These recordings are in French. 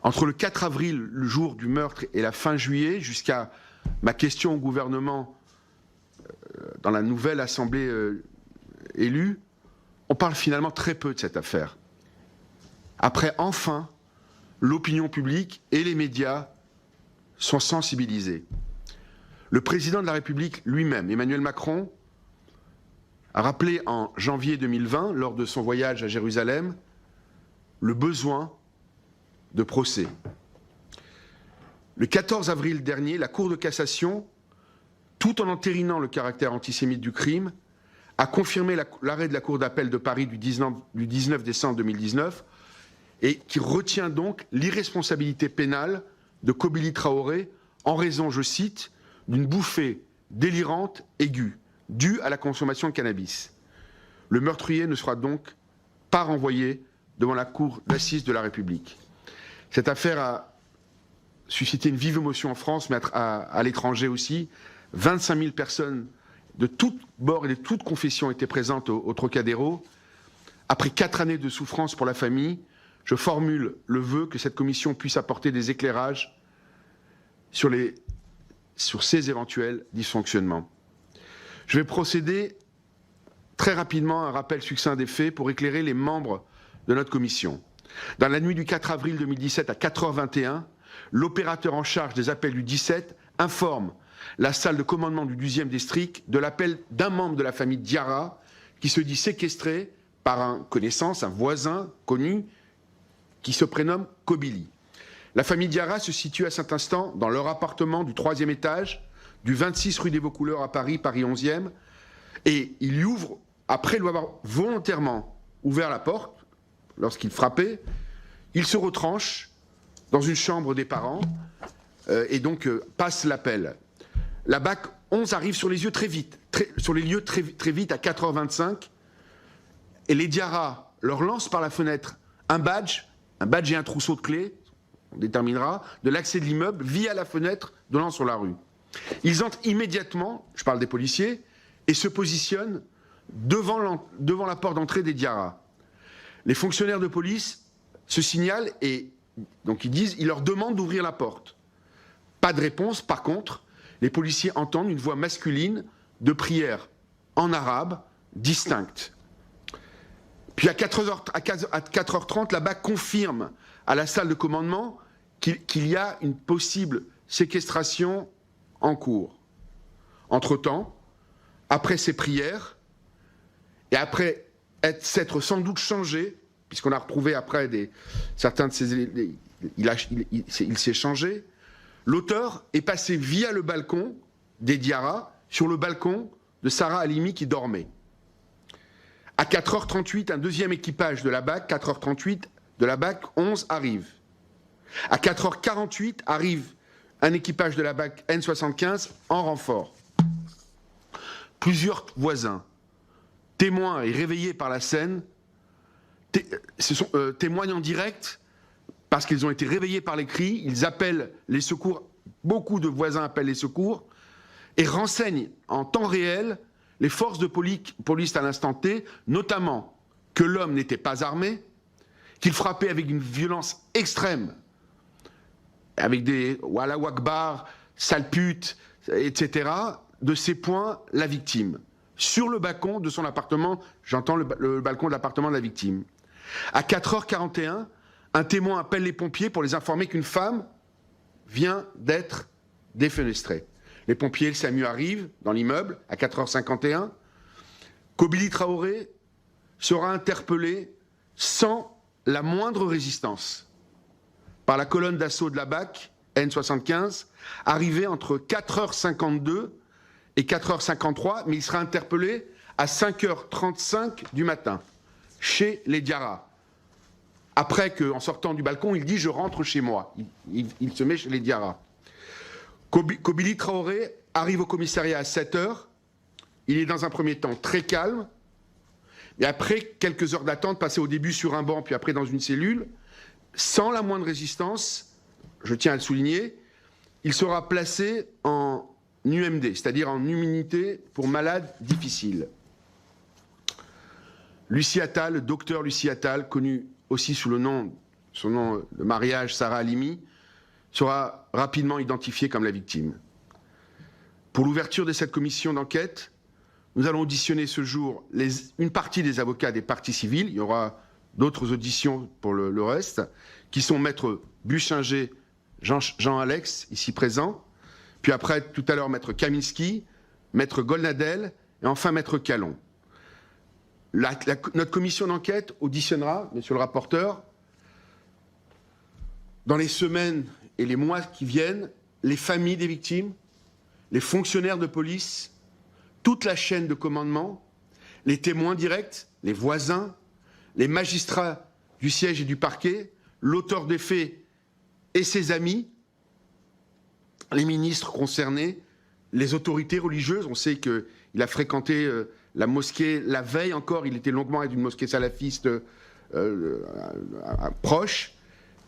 Entre le 4 avril, le jour du meurtre, et la fin juillet, jusqu'à ma question au gouvernement dans la nouvelle assemblée élue, on parle finalement très peu de cette affaire. Après, enfin, l'opinion publique et les médias sont sensibilisés. Le président de la République lui-même, Emmanuel Macron, a rappelé en janvier 2020, lors de son voyage à Jérusalem, le besoin de procès. Le 14 avril dernier, la Cour de cassation, tout en entérinant le caractère antisémite du crime, a confirmé l'arrêt de la Cour d'appel de Paris du 19 décembre 2019 et qui retient donc l'irresponsabilité pénale de Kobili Traoré en raison, je cite, d'une bouffée délirante aiguë due à la consommation de cannabis. Le meurtrier ne sera donc pas renvoyé devant la Cour d'assises de la République. Cette affaire a suscité une vive émotion en France, mais à l'étranger aussi. 25 000 personnes de tous bords et de toutes confessions étaient présentes au Trocadéro. Après 4 années de souffrance pour la famille, je formule le vœu que cette commission puisse apporter des éclairages sur ces éventuels dysfonctionnements. Je vais procéder très rapidement à un rappel succinct des faits pour éclairer les membres de notre commission. Dans la nuit du 4 avril 2017 à 4h21, l'opérateur en charge des appels du 17 informe la salle de commandement du 12e district de l'appel d'un membre de la famille Diarra qui se dit séquestré par un connaissance, un voisin connu qui se prénomme Kobili. La famille Diarra se situe à cet instant dans leur appartement du 3e étage du 26 rue des Vaucouleurs à Paris, Paris 11e, et il y ouvre, après lui avoir volontairement ouvert la porte, lorsqu'il frappait, il se retranche dans une chambre des parents et donc passe l'appel. La BAC 11 arrive sur les lieux très vite, très vite à 4h25, et les Diarra leur lancent par la fenêtre un badge et un trousseau de clés, on déterminera, de l'accès de l'immeuble via la fenêtre donnant sur la rue. Ils entrent immédiatement, je parle des policiers, et se positionnent devant la porte d'entrée des Diarra. Les fonctionnaires de police se signalent et donc ils leur demandent d'ouvrir la porte. Pas de réponse, par contre, les policiers entendent une voix masculine de prière en arabe distincte. Puis à 4h30, la BAC confirme à la salle de commandement qu'il y a une possible séquestration en cours. Entre-temps, après ces prières, et après s'être sans doute changé, puisqu'on a retrouvé après certains de ces... Il s'est changé, l'auteur est passé via le balcon des Diarra sur le balcon de Sarah Halimi qui dormait. À 4h38, un deuxième équipage de la BAC, 4h38 de la BAC 11 arrive. À 4h48 arrive un équipage de la BAC N75 en renfort. Plusieurs voisins, témoins et réveillés par la scène, témoignent en direct parce qu'ils ont été réveillés par les cris, ils appellent les secours, beaucoup de voisins appellent les secours et renseignent en temps réel les forces de police à l'instant T, notamment que l'homme n'était pas armé, qu'il frappait avec une violence extrême, avec des « Wallah Akbar », « sale pute », etc., de ces points, la victime. Sur le balcon de son appartement, j'entends le balcon de l'appartement de la victime. À 4h41, un témoin appelle les pompiers pour les informer qu'une femme vient d'être défenestrée. Les pompiers, le SAMU arrivent dans l'immeuble à 4h51. Kobili Traoré sera interpellé sans la moindre résistance par la colonne d'assaut de la BAC N75, arrivée entre 4h52 et 4h53, mais il sera interpellé à 5h35 du matin, chez les Diarra. Après qu'en sortant du balcon, il dit « je rentre chez moi ». Il se met chez les Diarra. Kobili Traoré arrive au commissariat à 7h. Il est dans un premier temps très calme. Et après quelques heures d'attente, passées au début sur un banc, puis après dans une cellule, sans la moindre résistance, je tiens à le souligner, il sera placé en UMD, c'est-à-dire en unité pour malades difficiles. Lucie Attal, le docteur Lucie Attal, connu aussi sous son nom de mariage Sarah Halimi, sera rapidement identifiée comme la victime. Pour l'ouverture de cette commission d'enquête, nous allons auditionner ce jour une partie des avocats des parties civiles. Il y aura d'autres auditions pour le reste, qui sont Maître Buchinger, Jean-Alex, ici présent, puis après, tout à l'heure, Maître Kaminski, Maître Golnadel, et enfin Maître Calon. Notre commission d'enquête auditionnera, monsieur le rapporteur, dans les semaines et les mois qui viennent, les familles des victimes, les fonctionnaires de police, toute la chaîne de commandement, les témoins directs, les voisins, les magistrats du siège et du parquet, l'auteur des faits et ses amis, les ministres concernés, les autorités religieuses. On sait qu'il a fréquenté la mosquée la veille encore, il était longuement à une mosquée salafiste proche,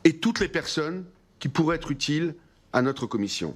et toutes les personnes qui pourraient être utiles à notre commission.